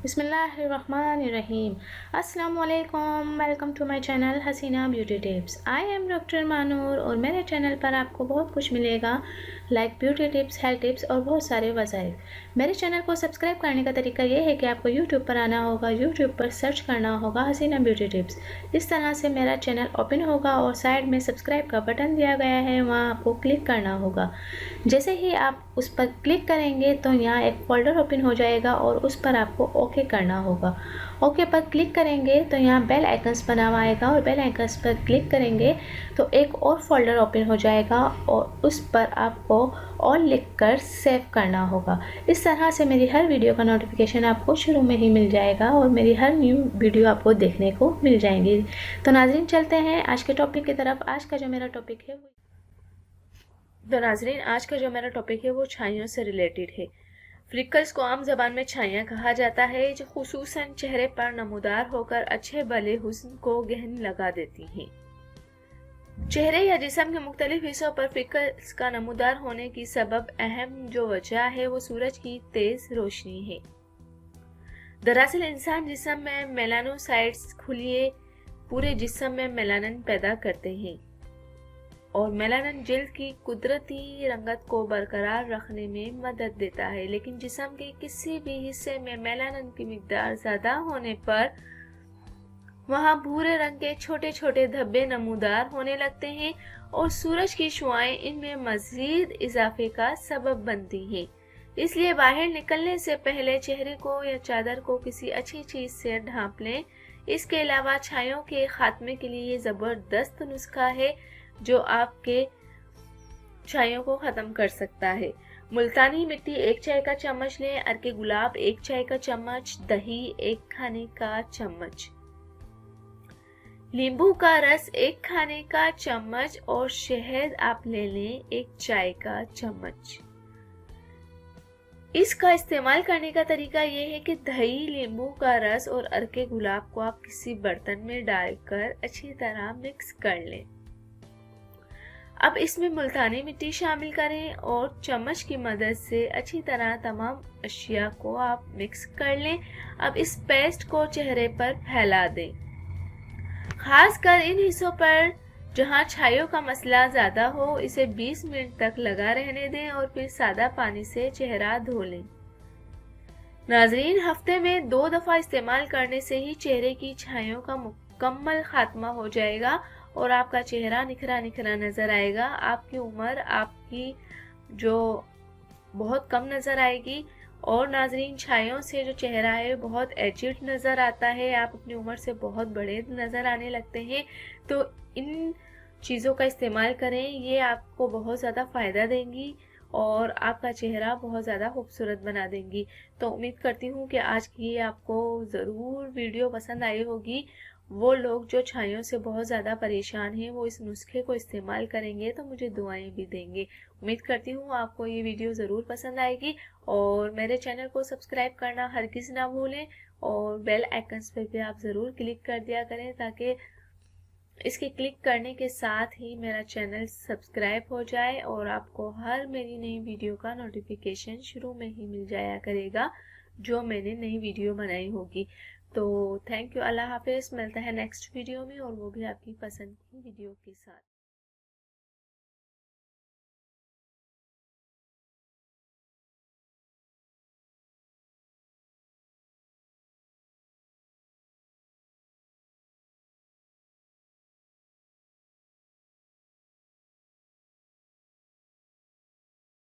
बिस्मिल्लाहिर्रहमानिर्रहीम। अस्सलाम वालेकुम, welcome to my channel Haseena beauty tips. I am doctor Manoor और मेरे चैनल पर आपको बहुत कुछ मिलेगा, like beauty tips, health tips और बहुत सारे वसाइल। मेरे चैनल को सब्सक्राइब करने का तरीका ये है कि आपको यूट्यूब पर आना होगा, यूट्यूब पर सर्च करना होगा हसीना ब्यूटी टिप्स। इस तरह से मेरा चैनल ओपन होगा और साइड में सब्सक्राइब का बटन दिया गया है, वहाँ आपको क्लिक करना होगा। जैसे ही आप उस पर क्लिक करेंगे तो यहाँ एक फ़ोल्डर ओपन हो जाएगा और उस पर आपको ओके करना होगा। ओके पर क्लिक करेंगे तो यहाँ बेल आइकन्स बना हुआ आएगा और बेल आइकन्स पर क्लिक करेंगे तो एक और फोल्डर ओपन हो जाएगा और उस पर आपको ऑल लिखकर सेव करना होगा। इस तरह से मेरी हर वीडियो का नोटिफिकेशन आपको शुरू में ही मिल जाएगा और मेरी हर न्यू वीडियो आपको देखने को मिल जाएंगी। तो नाज़रीन, चलते हैं आज के टॉपिक की तरफ। आज का जो मेरा टॉपिक है वो छाइयों से रिलेटेड है। फ्रिकल्स को आम जबान में छाइयाँ कहा जाता है, जो खुसूसन चेहरे पर नमूदार होकर अच्छे भले हुस्न को गहन लगा देती हैं। चेहरे या जिस्म के मुख्तलिफ हिस्सों पर फ्रिकल्स का नमूदार होने की सबब अहम जो वजह है वो सूरज की तेज रोशनी है। दरअसल इंसान जिस्म में मेलानोसाइट्स खुलिए पूरे जिस्म में मेलानिन पैदा करते हैं और मेलानिन जिल्द की कुदरती रंगत को बरकरार रखने में मदद देता है। लेकिन जिस्म के किसी भी हिस्से में मेलानिन की मिकदार ज्यादा होने पर वहां भूरे रंग के छोटे छोटे धब्बे नमूदार होने लगते हैं और सूरज की शुआएं इनमें मजीद इजाफे का सबब बनती हैं। इसलिए बाहर निकलने से पहले चेहरे को या चादर को किसी अच्छी चीज से ढांप लें। इसके अलावा छायों के खात्मे के लिए ये जबरदस्त नुस्खा है जो आपके छायों को खत्म कर सकता है। मुल्तानी मिट्टी 1 चाय का चम्मच लें, अर्के गुलाब 1 चाय का चम्मच, दही 1 खाने का चम्मच, नींबू का रस 1 खाने का चम्मच और शहद आप ले लें 1 चाय का चम्मच। इसका इस्तेमाल करने का तरीका ये है कि दही, नींबू का रस और अर्के गुलाब को आप किसी बर्तन में डालकर अच्छी तरह मिक्स कर लें। अब इसमें मुल्तानी मिट्टी शामिल करें और चम्मच की मदद से अच्छी तरह तमाम अशिया को आप मिक्स कर लें। अब इस पेस्ट को चेहरे पर फैला दें, खासकर इन हिस्सों पर जहां छायों का मसला ज्यादा हो। इसे 20 मिनट तक लगा रहने दें और फिर सादा पानी से चेहरा धो लें। नाजरीन, हफ्ते में 2 दफा इस्तेमाल करने से ही चेहरे की छायों का मुकम्मल खात्मा हो जाएगा और आपका चेहरा निखरा निखरा नजर आएगा। आपकी उम्र आपकी जो बहुत कम नजर आएगी और नाजरीन, छायों से जो चेहरा है बहुत एजिड नजर आता है, आप अपनी उम्र से बहुत बड़े नजर आने लगते हैं। तो इन चीज़ों का इस्तेमाल करें, ये आपको बहुत ज़्यादा फ़ायदा देंगी और आपका चेहरा बहुत ज़्यादा खूबसूरत बना देंगी। तो उम्मीद करती हूँ कि आज की आपको ज़रूर वीडियो पसंद आई होगी। वो लोग जो छायों से बहुत ज़्यादा परेशान हैं वो इस नुस्खे को इस्तेमाल करेंगे तो मुझे दुआएं भी देंगे। उम्मीद करती हूँ आपको ये वीडियो ज़रूर पसंद आएगी और मेरे चैनल को सब्सक्राइब करना हरगिज़ ना भूलें और बेल आइकन्स पर भी आप ज़रूर क्लिक कर दिया करें ताकि इसके क्लिक करने के साथ ही मेरा चैनल सब्सक्राइब हो जाए और आपको हर मेरी नई वीडियो का नोटिफिकेशन शुरू में ही मिल जाया करेगा जो मैंने नई वीडियो बनाई होगी। तो थैंक यू, अल्लाह हाफिज़। मिलता है नेक्स्ट वीडियो में और वो भी आपकी पसंद की वीडियो के साथ।